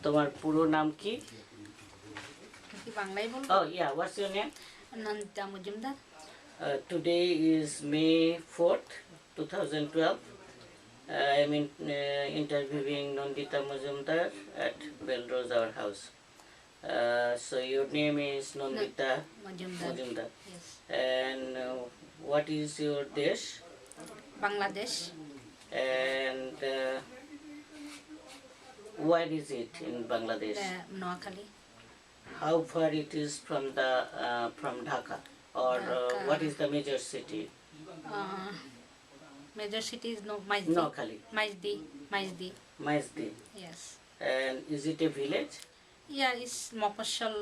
তোমার পুরো নাম কি? বাংলায় বলবো? Oh yeah, what's your name? Nandita Majumder. Today is May 4th, 2012. I am interviewing Nandita Majumder at Bellerose, our house. So your name is Nandita Majumder. Yes. And what is your desh? Bangladesh. And where is it in Bangladesh? Noakhali. How far it is from Dhaka, or Dhaka. What is the major city? Major city is Majdi. Noakhali. Majdi. Majdi. Yes. And is it a village? Yeah, it's Mopashal,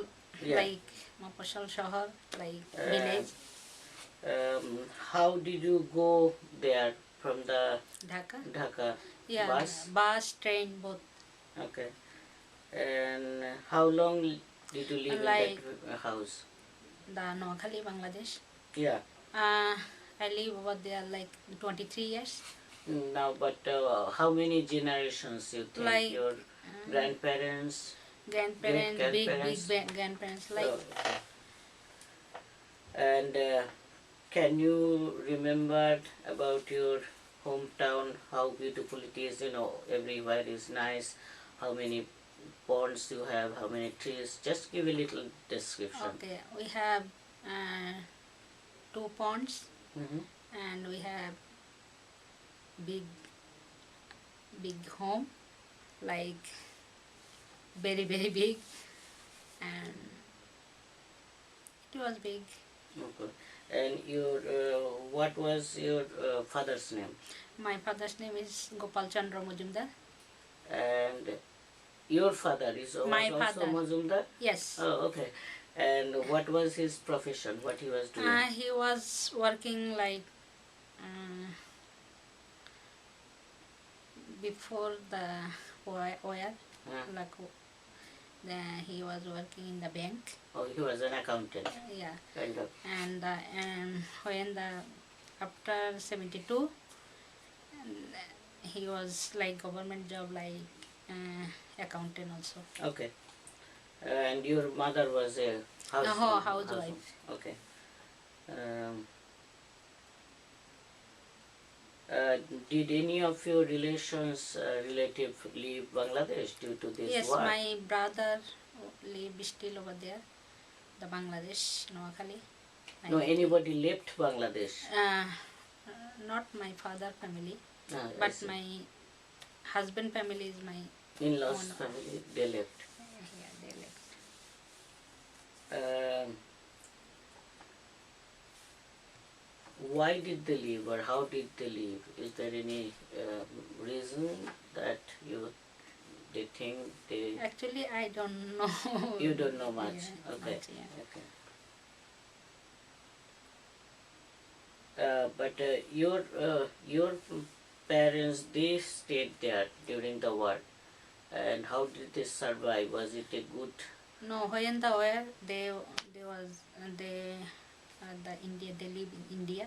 like Mopashal Shahar, like village. How did you go there from the Dhaka? Yeah, bus, train, both. Okay. And how long did you live like in that house? The Noakhali, Bangladesh. Yeah. I live over there like 23 years. Now, but how many generations you think? Like your grandparents? Big grandparents, like. Okay. And can you remember about your hometown, how beautiful it is? You know, everywhere is nice. How many ponds you have, how many trees? Just give a little description. Okay, we have 2 ponds, and we have big home, like very big, and it was big. Okay. And your what was your father's name? My father's name is Gopal Chandra Majumder. And your father is also Majumder? Yes. Oh, okay. And what was his profession? What he was doing? He was working like before the oil. Like he was working in the bank. Oh, he was an accountant. Yeah. Kind of. And when after 72, he was like government job, like accountant also. Okay. And your mother was a housewife. Okay. Did any of your relative leave Bangladesh due to this yes, war? Yes, my brother lives still over there, the Bangladesh, Noakhali. No, anybody left Bangladesh? Not my father family, but my husband family is my in-laws family. They left. Yeah, they left. Why did they leave, or how did they leave? Is there any reason that they think they? Actually, I don't know. You don't know much. Yeah, okay. Much, yeah. Okay. But your parents, they stayed there during the war, and how did they survive? Was it a good? No, when the war, they live in India.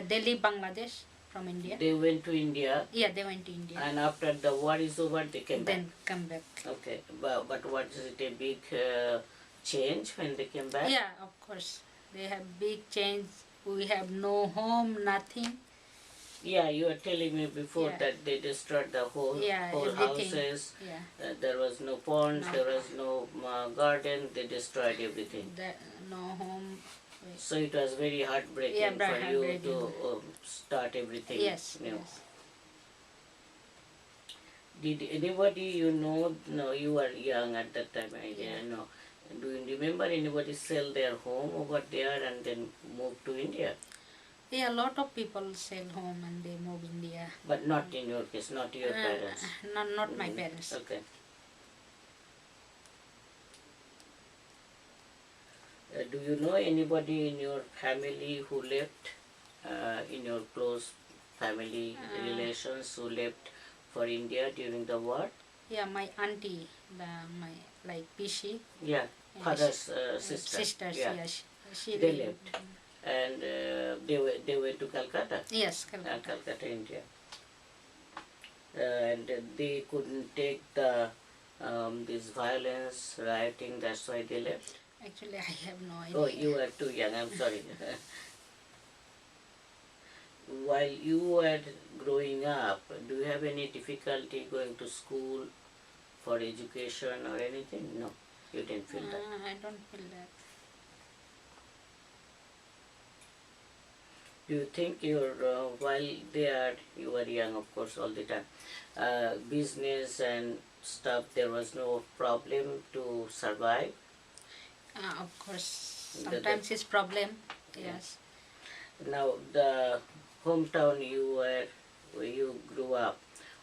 They leave Bangladesh from India. They went to India. Yeah, they went to India. And after the war is over, they came back. Then come back. Okay, but what is it, a big change when they came back? Yeah, of course, they have big change. We have no home, nothing. Yeah, you were telling me before that they destroyed the whole everything. houses. Yeah. There was no ponds, there was no garden. They destroyed everything. No home. So it was very heartbreaking for you to start everything new. Yes. Did anybody no, you were young at that time, know. Do you remember anybody sell their home over there and then move to India? Yeah, a lot of people sell home and they move India. But not in your case, not your parents? Not my parents. Okay. Do you know anybody in your family who left, in your close family relations who left for India during the war? Yeah, my auntie, my like Pishi. Yeah, father's sister. Sisters, yeah. She they left. And they went to Calcutta? Yes, Calcutta. Calcutta, India. And they couldn't take the violence, rioting, that's why they left? Actually, I have no idea. Oh, you were too young, I'm sorry. While you were growing up, do you have any difficulty going to school for education or anything? No, you didn't feel that. I don't feel that. Do you think while you were young, of course, all the time, business and stuff, there was no problem to survive? Of course, sometimes it's problem. Yes. Now, the hometown where you grew up,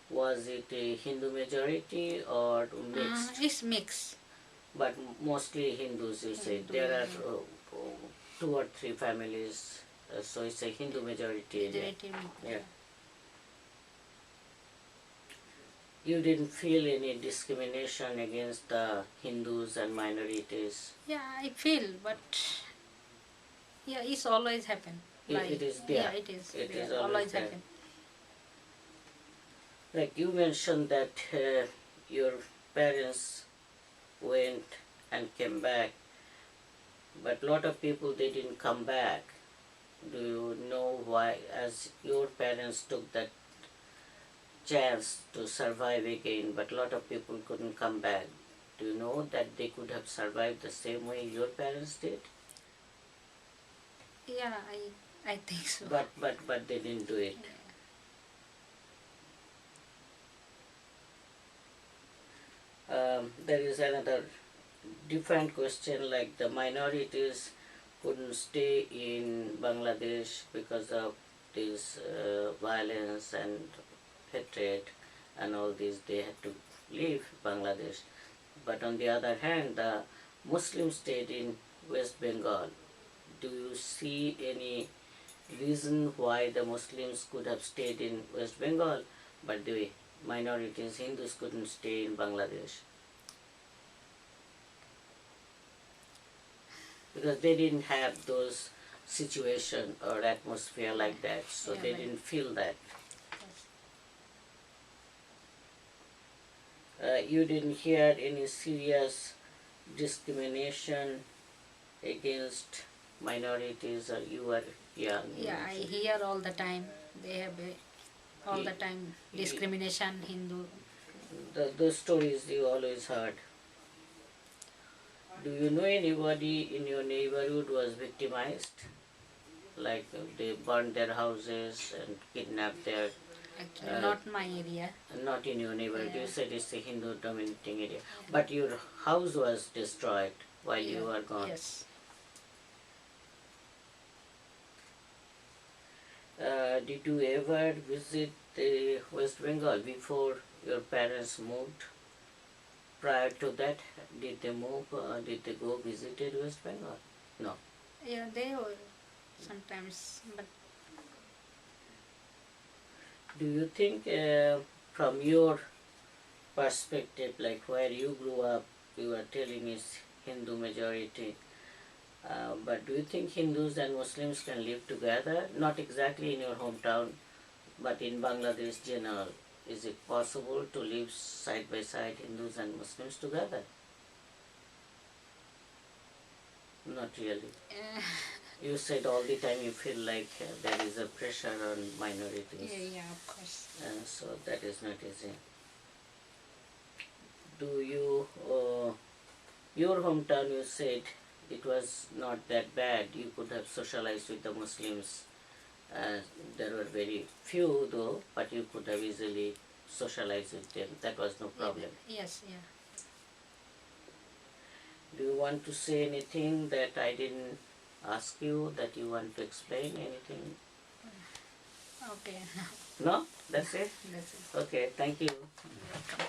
was it a Hindu majority or mixed? It's mixed. But mostly Hindus, you say. There are 2 or 3 families, so it's a Hindu majority area. Yeah. You didn't feel any discrimination against the Hindus and minorities? Yeah, I feel, but yeah, it's always happen. It is there. Yeah, it is. It there. is always there. Happen. Like you mentioned that your parents went and came back, but a lot of people, they didn't come back. Do you know why, as your parents took that chance to survive again, but a lot of people couldn't come back? Do you know that they could have survived the same way your parents did? Yeah, I think so. But they didn't do it. Yeah. There is another different question, like the minorities couldn't stay in Bangladesh because of this violence and hatred and all this. They had to leave Bangladesh. But on the other hand, the Muslims stayed in West Bengal. Do you see any reason why the Muslims could have stayed in West Bengal, but the minorities, Hindus, couldn't stay in Bangladesh? Because they didn't have those situation or atmosphere like that, so they didn't feel that. You didn't hear any serious discrimination against minorities, or you were young? Yeah, I hear all the time. They have all the time discrimination, Hindu. Those stories you always heard. Do you know anybody in your neighborhood was victimized? Like they burned their houses and kidnapped their... Actually, not my area. Not in your neighborhood. Yeah. You said it's a Hindu dominating area. But your house was destroyed while you were gone. Yes. Did you ever visit West Bengal before your parents moved? Prior to that, did they move? Did they go visited West Bengal? No. Yeah, they were sometimes, but... Do you think from your perspective, like where you grew up, you were telling is Hindu majority, but do you think Hindus and Muslims can live together? Not exactly in your hometown, but in Bangladesh general. Is it possible to live side by side, Hindus and Muslims together? Not really. You said all the time you feel like there is a pressure on minorities. Yeah, of course. So that is not easy. Do you, your hometown, you said it was not that bad. You could have socialized with the Muslims. There were very few though, but you could have easily socialized with them. That was no problem. Yes, yeah. Do you want to say anything that I didn't ask you, that you want to explain anything? Okay. No? That's it? That's it. Okay, thank you. Welcome.